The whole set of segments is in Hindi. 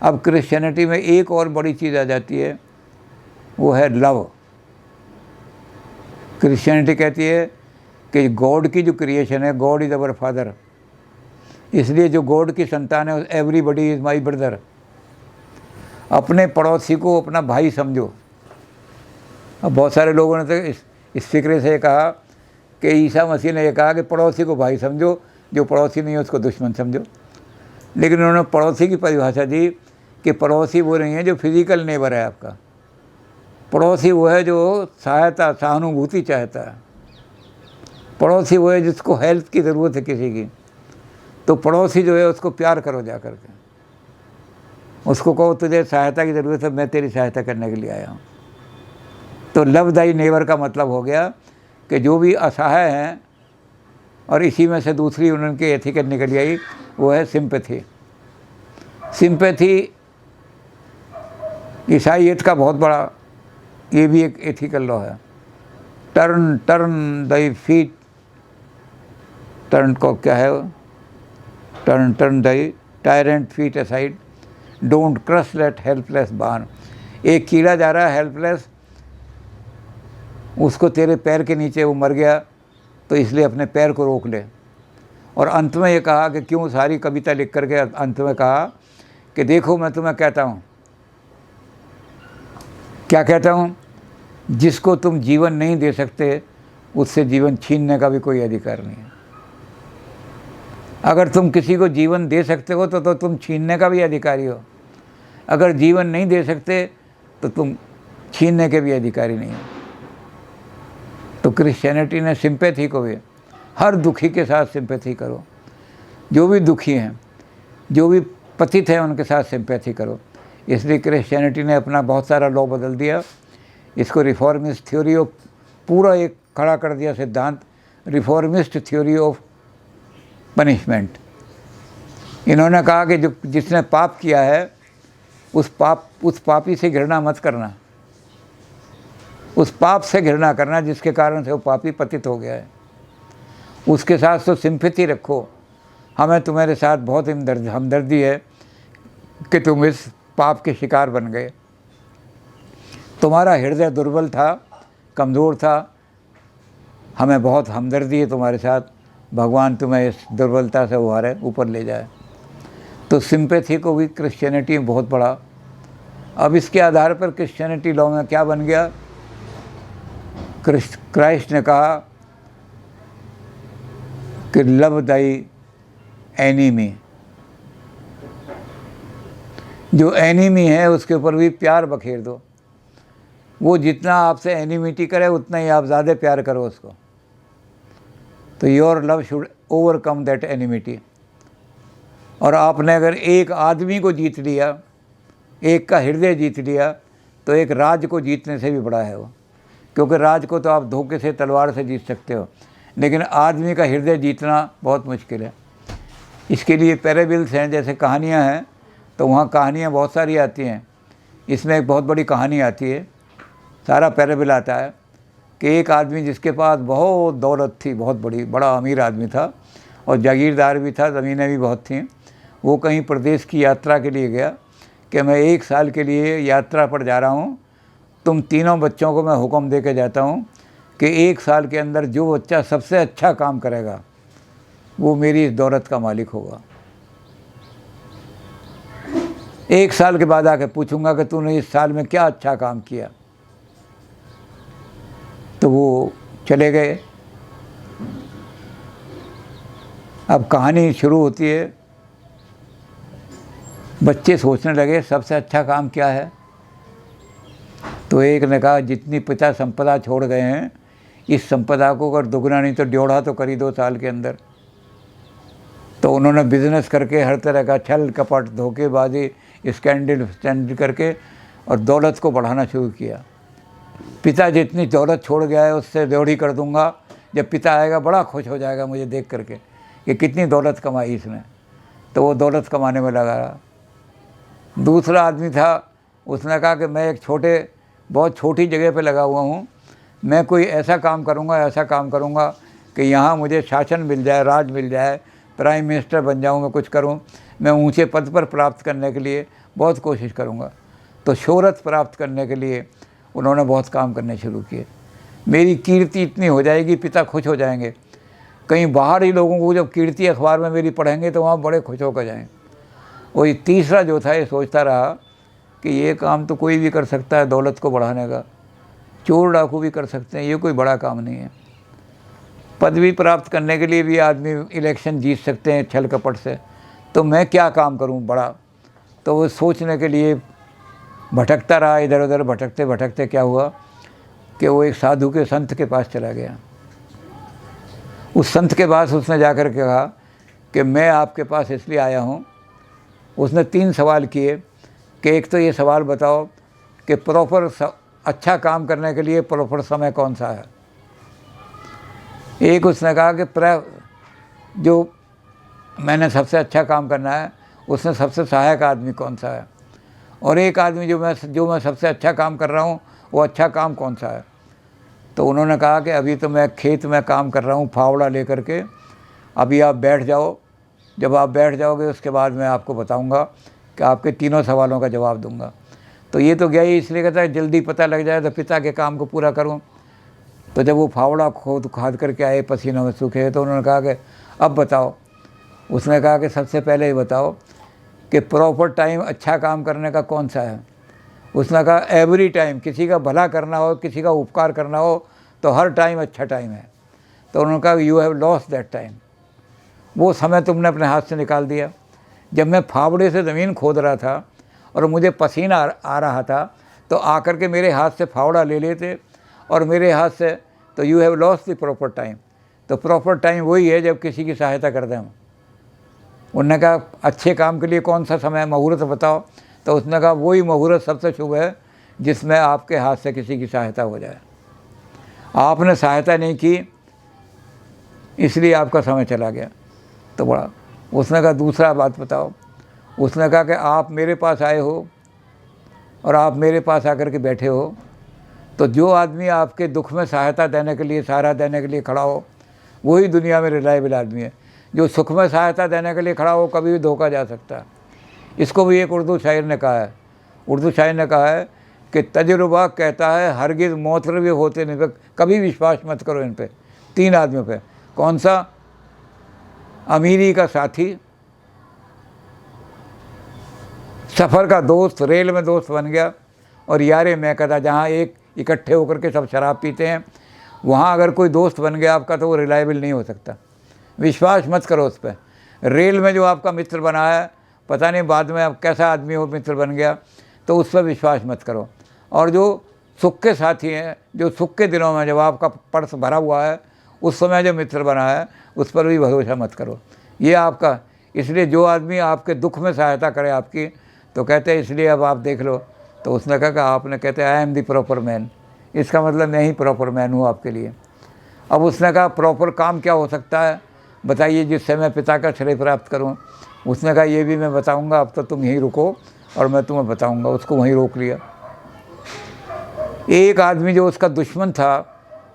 अब क्रिश्चियनिटी में एक और बड़ी चीज़ आ जाती है, वो है लव। क्रिश्चियनिटी कहती है कि गॉड की जो क्रिएशन है, गॉड इज़ अवर फादर, इसलिए जो गॉड की संतान है एवरीबडी इज़ माई ब्रदर। अपने पड़ोसी को अपना भाई समझो। अब बहुत सारे लोगों ने तो इस फिक्रे से कहा कि ईसा मसीह ने यह कहा कि पड़ोसी को भाई समझो, जो पड़ोसी नहीं है उसको दुश्मन समझो। लेकिन उन्होंने पड़ोसी की परिभाषा दी कि पड़ोसी वो नहीं है जो फिज़िकल नेबर है आपका, पड़ोसी वो है जो सहायता सहानुभूति चाहता है, पड़ोसी वो है जिसको हेल्प की ज़रूरत है किसी की। तो पड़ोसी जो है उसको प्यार करो जा कर के, उसको कहो तुझे सहायता की ज़रूरत है, मैं तेरी सहायता करने के लिए आया हूँ। तो लव दाई नेबर का मतलब हो गया कि जो भी असहाय हैं, और इसी में से दूसरी उनकी एथिकल निकल आई, वो है सिंपैथी। सिंपैथी ईसाईयत का बहुत बड़ा, ये भी एक एथिकल लॉ है। टर्न दाई फीट, टर्न को क्या है, turn thy tyrant feet aside, don't crush let helpless barn. एक कीड़ा जा रहा है हेल्पलेस, उसको तेरे पैर के नीचे वो मर गया, तो इसलिए अपने पैर को रोक ले। और अंत में ये कहा कि क्यों, सारी कविता लिख करके अंत में कहा कि देखो मैं तुम्हें कहता हूँ, क्या कहता हूँ, जिसको तुम जीवन नहीं दे सकते उससे जीवन छीनने का भी कोई अधिकार नहीं है। अगर तुम किसी को जीवन दे सकते हो तो तुम छीनने का भी अधिकारी हो, अगर जीवन नहीं दे सकते तो तुम छीनने के भी अधिकारी नहीं हो। तो क्रिश्चियनिटी ने सिंपैथी को भी, हर दुखी के साथ सिंपैथी करो, जो भी दुखी हैं, जो भी पतित हैं उनके साथ सिंपैथी करो। इसलिए क्रिश्चियनिटी ने अपना बहुत सारा लॉ बदल दिया, इसको रिफॉर्मिस्ट थ्योरी ऑफ, पूरा एक खड़ा कर दिया सिद्धांत, रिफॉर्मिस्ट थ्योरी ऑफ पनिशमेंट। इन्होंने कहा कि जो जिसने पाप किया है उस पापी से घृणा मत करना, उस पाप से घृणा करना जिसके कारण से वो पापी पतित हो गया है, उसके साथ तो सिंपैथी रखो। हमें तुम्हारे साथ बहुत हमदर्दी है कि तुम इस पाप के शिकार बन गए, तुम्हारा हृदय दुर्बल था, कमज़ोर था, हमें बहुत हमदर्दी है तुम्हारे साथ, भगवान तुम्हें इस दुर्बलता से उभारे, ऊपर ले जाए। तो सिंपैथी को भी क्रिश्चियनिटी में बहुत बड़ा। अब इसके आधार पर क्रिश्चियनिटी लॉ में क्या बन गया, क्राइस्ट ने कहा कि लव दाई एनिमी, जो एनिमी है उसके ऊपर भी प्यार बखेर दो। वो जितना आपसे एनिमिटी करे उतना ही आप ज़्यादा प्यार करो उसको। तो your love should overcome that enmity. और आपने अगर एक आदमी को जीत लिया, एक का हृदय जीत लिया, तो एक राज को जीतने से भी बड़ा है वो। क्योंकि राज को तो आप धोखे से, तलवार से जीत सकते हो, लेकिन आदमी का हृदय जीतना बहुत मुश्किल है। इसके लिए पैराबिल्स हैं, जैसे कहानियाँ हैं, तो वहाँ कहानियाँ बहुत सारी आती हैं। इसमें एक बहुत बड़ी कहानी आती है, सारा पैराबिल आता है कि एक आदमी जिसके पास बहुत दौलत थी, बहुत बड़ा अमीर आदमी था और जागीरदार भी था, ज़मीनें भी बहुत थीं। वो कहीं प्रदेश की यात्रा के लिए गया कि मैं 1 साल के लिए यात्रा पर जा रहा हूँ, तुम तीनों बच्चों को मैं हुक्म दे के जाता हूँ कि 1 साल के अंदर जो बच्चा सबसे अच्छा काम करेगा वो मेरी इस दौलत का मालिक होगा। 1 साल के बाद आके पूछूंगा कि तूने इस साल में क्या अच्छा काम किया। तो वो चले गए। अब कहानी शुरू होती है, बच्चे सोचने लगे सबसे अच्छा काम क्या है। तो एक ने कहा जितनी पिता संपदा छोड़ गए हैं, इस संपदा को अगर दुगना नहीं तो ड्योढ़ा तो करी 2 साल के अंदर। तो उन्होंने बिजनेस करके हर तरह का छल कपट, धोखेबाजी, स्कैंडल करके और दौलत को बढ़ाना शुरू किया। पिता जितनी दौलत छोड़ गया है उससे ड्योढ़ी कर दूंगा, जब पिता आएगा बड़ा खुश हो जाएगा मुझे देख करके कि कितनी दौलत कमाई इसने। तो वो दौलत कमाने में लगा रहा। दूसरा आदमी था, उसने कहा कि मैं एक बहुत छोटी जगह पे लगा हुआ हूँ, मैं कोई ऐसा काम करूँगा कि यहाँ मुझे शासन मिल जाए, राज मिल जाए, प्राइम मिनिस्टर बन जाऊँ, मैं कुछ करूँ, मैं ऊंचे पद पर प्राप्त करने के लिए बहुत कोशिश करूंगा। तो शोहरत प्राप्त करने के लिए उन्होंने बहुत काम करने शुरू किए। मेरी कीर्ति इतनी हो जाएगी, पिता खुश हो जाएंगे। कहीं बाहर ही लोगों को जब कीर्ति अखबार में मेरी पढ़ेंगे तो वहाँ बड़े खुश होकर जाएंगे। वही तीसरा जो था, ये सोचता रहा कि ये काम तो कोई भी कर सकता है दौलत को बढ़ाने का, चोर डाकू भी कर सकते हैं, ये कोई बड़ा काम नहीं है। पदवी प्राप्त करने के लिए भी आदमी इलेक्शन जीत सकते हैं छल कपट से, तो मैं क्या काम करूं बड़ा। तो वो सोचने के लिए भटकता रहा, इधर उधर भटकते भटकते क्या हुआ कि वो एक साधु के संत के पास चला गया। उस संत के पास उसने जाकर के कहा कि मैं आपके पास इसलिए आया हूँ। उसने 3 सवाल किए कि एक तो ये सवाल बताओ कि अच्छा काम करने के लिए प्रॉपर समय कौन सा है। एक उसने कहा कि जो मैंने सबसे अच्छा काम करना है उसमें सबसे सहायक आदमी कौन सा है, और एक आदमी जो मैं सबसे अच्छा काम कर रहा हूँ वो अच्छा काम कौन सा है। तो उन्होंने कहा कि अभी तो मैं खेत में काम कर रहा हूँ फावड़ा लेकर के, अभी आप बैठ जाओ, जब आप बैठ जाओगे उसके बाद मैं आपको बताऊँगा कि आपके तीनों सवालों का जवाब दूँगा। तो ये तो गया ही इसलिए कहता है जल्दी पता लग जाए तो पिता के काम को पूरा करूँ। तो जब वो फावड़ा खाद करके आए पसीनों में सूखे, तो उन्होंने कहा कि अब बताओ। उसने कहा कि सबसे पहले ये बताओ कि प्रॉपर टाइम अच्छा काम करने का कौन सा है। उसने कहा एवरी टाइम, किसी का भला करना हो, किसी का उपकार करना हो तो हर टाइम अच्छा टाइम है। तो उन्होंने कहा you have lost that time, वो समय तुमने अपने हाथ से निकाल दिया। जब मैं फावड़े से ज़मीन खोद रहा था और मुझे पसीना आ रहा था तो आकर के मेरे हाथ से फावड़ा ले लेते और मेरे हाथ से, तो you have lost the proper time. तो प्रॉपर टाइम वही है जब किसी की सहायता कर दें हम। उन्होंने कहा अच्छे काम के लिए कौन सा समय, मुहूर्त बताओ। तो उसने कहा वही मुहूर्त सबसे शुभ है जिसमें आपके हाथ से किसी की सहायता हो जाए। आपने सहायता नहीं की इसलिए आपका समय चला गया। तो बड़ा उसने कहा दूसरा बात बताओ। उसने कहा कि आप मेरे पास आए हो और आप मेरे पास आकर के बैठे हो, तो जो आदमी आपके दुख में सहायता देने के लिए, सहारा देने के लिए खड़ा हो, वही दुनिया में रिलायबल आदमी है। जो सुख में सहायता देने के लिए खड़ा हो कभी भी धोखा जा सकता है। इसको भी एक उर्दू शायर ने कहा है। उर्दू शायर ने कहा है कि तजुर्बा कहता है हरगिज़ मोतर भी होते नहीं, कभी विश्वास मत करो इन पे 3 आदमियों पे। कौन सा? अमीरी का साथी, सफ़र का दोस्त, रेल में दोस्त बन गया, और यारे मैं कहता जहाँ एक इकट्ठे होकर के सब शराब पीते हैं वहाँ अगर कोई दोस्त बन गया आपका तो वो रिलायबल नहीं हो सकता। विश्वास मत करो उस पर। रेल में जो आपका मित्र बना है, पता नहीं बाद में अब कैसा आदमी हो मित्र बन गया, तो उस पर विश्वास मत करो। और जो सुख के साथी हैं, जो सुख के दिनों में जब आपका पर्स भरा हुआ है उस समय जो मित्र बना है उस पर भी भरोसा मत करो। ये आपका, इसलिए जो आदमी आपके दुख में सहायता करे आपकी, तो कहते हैं इसलिए अब आप देख लो। तो उसने कहा कि आपने, कहते I am the proper man, इसका मतलब मैं ही प्रॉपर मैन हूँ आपके लिए। अब उसने कहा प्रॉपर काम क्या हो सकता है बताइए जिससे मैं पिता का श्रेय प्राप्त करूं। उसने कहा ये भी मैं बताऊंगा, अब तो तुम यहीं रुको और मैं तुम्हें बताऊंगा। उसको वहीं रोक लिया। एक आदमी जो उसका दुश्मन था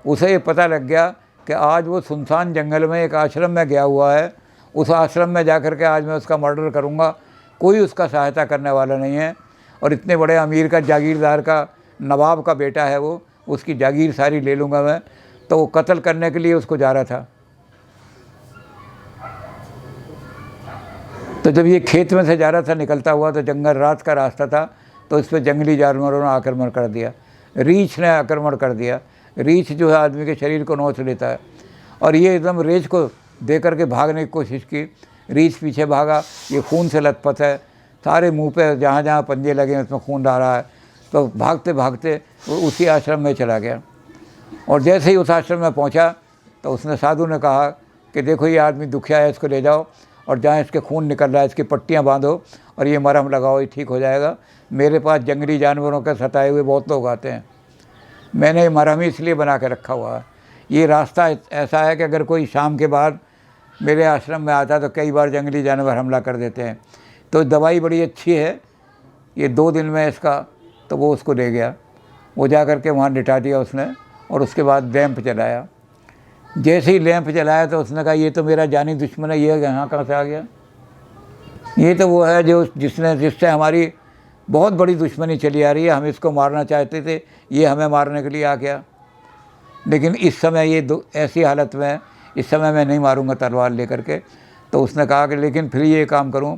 उसे ये पता लग गया कि आज वो सुनसान जंगल में एक आश्रम में गया हुआ है, उस आश्रम में जाकर के आज मैं उसका मर्डर करूंगा, कोई उसका सहायता करने वाला नहीं है। और इतने बड़े अमीर का, जागीरदार का, नवाब का बेटा है वो, उसकी जागीर सारी ले लूँगा मैं। तो वो कत्ल करने के लिए उसको जा रहा था। तो जब ये खेत में से जा रहा था निकलता हुआ, तो जंगल, रात का रास्ता था, तो इस पर जंगली जानवरों ने आक्रमण कर दिया। रीछ ने आक्रमण कर दिया। रीछ जो है आदमी के शरीर को नोच लेता है, और ये एकदम रीछ को दे करके भागने की कोशिश की। रीछ पीछे भागा, ये खून से लथपथ है, सारे मुंह पे जहाँ जहाँ पंजे लगे उसमें खून आ रहा है। तो भागते भागते वो उसी आश्रम में चला गया। और जैसे ही उस आश्रम में पहुँचा तो उसने, साधु ने कहा कि देखो ये आदमी दुखिया है, इसको ले जाओ और जहाँ इसके खून निकल रहा है इसकी पट्टियाँ बांधो और ये मरहम लगाओ, ये ठीक हो जाएगा। मेरे पास जंगली जानवरों के सताए हुए बहुत लोग आते हैं, मैंने ये मरहम इसलिए बना के रखा हुआ है। ये रास्ता ऐसा है कि अगर कोई शाम के बाद मेरे आश्रम में आता है तो कई बार जंगली जानवर हमला कर देते हैं। तो दवाई बड़ी अच्छी है, ये 2 दिन में इसका। तो वो उसको ले गया, वो जा कर के वहाँ लिटा दिया उसने, और उसके बाद लैंप जलाया। जैसे ही लैंप जलाया तो उसने कहा ये तो मेरा जानी दुश्मन है, ये यहाँ कहाँ से आ गया। ये तो वो है जो जिससे हमारी बहुत बड़ी दुश्मनी चली आ रही है। हम इसको मारना चाहते थे, ये हमें मारने के लिए आ गया। लेकिन इस समय ये ऐसी हालत में है, इस समय मैं नहीं मारूंगा तलवार लेकर के। तो उसने कहा कि लेकिन फिर ये काम करूं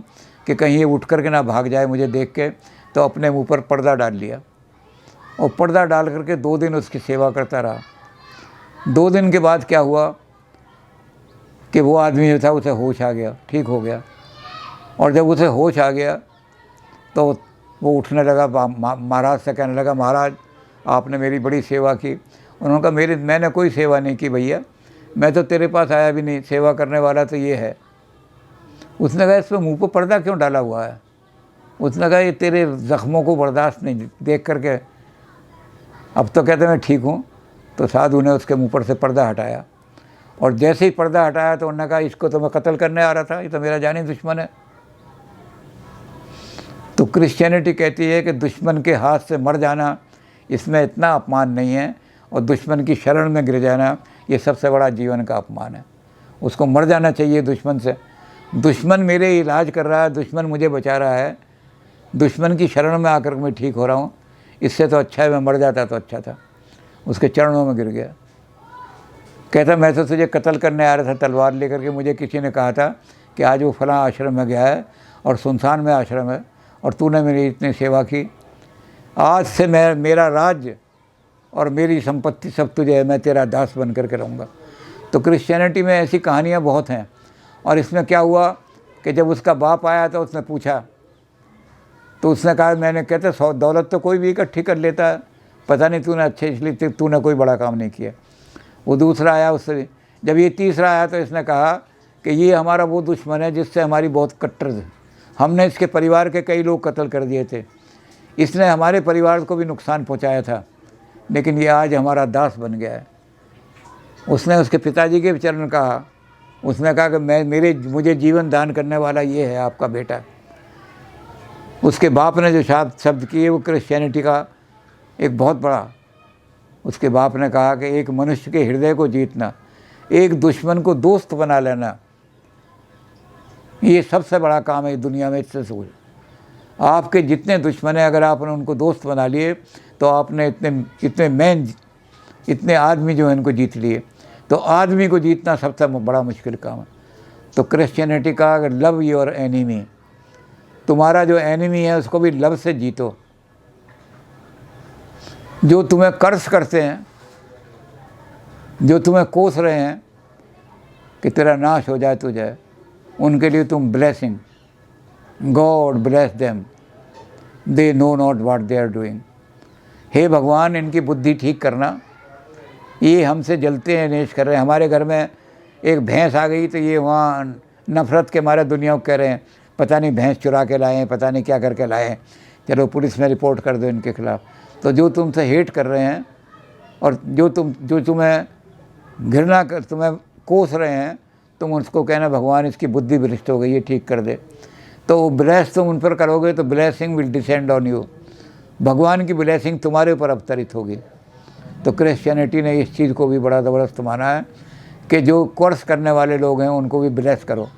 कि कहीं ये उठ कर के ना भाग जाए मुझे देख के। तो अपने मुँह पर पर्दा डाल लिया और पर्दा डाल करके 2 दिन उसकी सेवा करता रहा। 2 दिन के बाद क्या हुआ कि वो आदमी जो था उसे होश आ गया, ठीक हो गया। और जब उसे होश आ गया तो वो उठने लगा, महाराज से कहने लगा, महाराज आपने मेरी बड़ी सेवा की। उन्होंने कहा मैंने कोई सेवा नहीं की भैया, मैं तो तेरे पास आया भी नहीं, सेवा करने वाला तो ये है। उसने कहा इस पर मुँह पर पर्दा क्यों डाला हुआ है? उसने कहा ये तेरे ज़ख्मों को बर्दाश्त नहीं देख करके, अब तो कहते मैं ठीक हूँ। तो साधु ने उसके मुँह पर से पर्दा हटाया और जैसे ही पर्दा हटाया तो उन्होंने कहा इसको तो मैं कत्ल करने आ रहा था, ये तो मेरा जानी दुश्मन है। तो क्रिश्चियनिटी कहती है कि दुश्मन के हाथ से मर जाना इसमें इतना अपमान नहीं है, और दुश्मन की शरण में गिर जाना ये सबसे बड़ा जीवन का अपमान है। उसको मर जाना चाहिए दुश्मन से। दुश्मन मेरे इलाज कर रहा है, दुश्मन मुझे बचा रहा है, दुश्मन की शरण में आकर मैं ठीक हो रहा हूँ, इससे तो अच्छा है मैं मर जाता तो अच्छा था। उसके चरणों में गिर गया। कहता मैं तो तुझे कत्ल करने आ रहा था तलवार लेकर के, मुझे किसी ने कहा था कि आज वो फलां आश्रम में गया है और सुनसान में आश्रम है और तूने मेरी इतनी सेवा की, आज से मेरा राज्य और मेरी संपत्ति सब तुझे है, मैं तेरा दास बन करके रहूँगा। तो क्रिश्चियनिटी में ऐसी कहानियाँ बहुत हैं। और इसमें क्या हुआ कि जब उसका बाप आया तो उसने पूछा, तो उसने कहा मैंने कहते दौलत तो कोई भी इकट्ठी कर लेता है, पता नहीं तूने अच्छे इसलिए तूने कोई बड़ा काम नहीं किया। वो दूसरा आया, उससे जब ये तीसरा आया तो इसने कहा कि ये हमारा वो दुश्मन है जिससे हमारी बहुत कट्टर थी, हमने इसके परिवार के कई लोग कत्ल कर दिए थे, इसने हमारे परिवार को भी नुकसान पहुंचाया था, लेकिन ये आज हमारा दास बन गया है। उसने उसके पिताजी के चरण कहा, उसने कहा कि मुझे जीवन दान करने वाला ये है आपका बेटा। उसके बाप ने जो शब्द किए वो क्रिश्चियनिटी का एक बहुत बड़ा, उसके बाप ने कहा कि एक मनुष्य के हृदय को जीतना, एक दुश्मन को दोस्त बना लेना, ये सबसे बड़ा काम है दुनिया में। इससे सोच, आपके जितने दुश्मन हैं अगर आपने उनको दोस्त बना लिए तो आपने इतने आदमी जो है इनको जीत लिए। तो आदमी को जीतना सबसे बड़ा मुश्किल काम है। तो क्रिश्चियनिटी का अगर लव योर एनिमी, तुम्हारा जो एनिमी है उसको भी लव से जीतो। जो तुम्हें कर्स करते हैं, जो तुम्हें कोस रहे हैं कि तेरा नाश हो जाए तुझे, उनके लिए तुम blessing, God bless them, they know not what they are doing. हे भगवान इनकी बुद्धि ठीक करना, ये हमसे जलते हैं, नेश कर रहे हैं। हमारे घर में एक भैंस आ गई तो ये वहाँ नफ़रत के मारे दुनिया को कह रहे हैं पता नहीं भैंस चुरा के लाए हैं, पता नहीं क्या करके लाए हैं, चलो पुलिस में रिपोर्ट कर दो इनके खिलाफ़। तो जो तुमसे हेट कर रहे हैं और जो तुम्हें घृणा कर, तुम्हें कोस रहे हैं, तुम उसको कहना भगवान इसकी बुद्धि भ्रष्ट हो गई है, ठीक कर दे। तो ब्लेस तुम उन पर करोगे तो blessing will descend on you, भगवान की ब्लेसिंग तुम्हारे ऊपर अवतरित होगी। तो क्रिश्चियनिटी ने इस चीज़ को भी बड़ा ज़बरदस्त माना है कि जो कोर्स करने वाले लोग हैं उनको भी ब्लेस करो।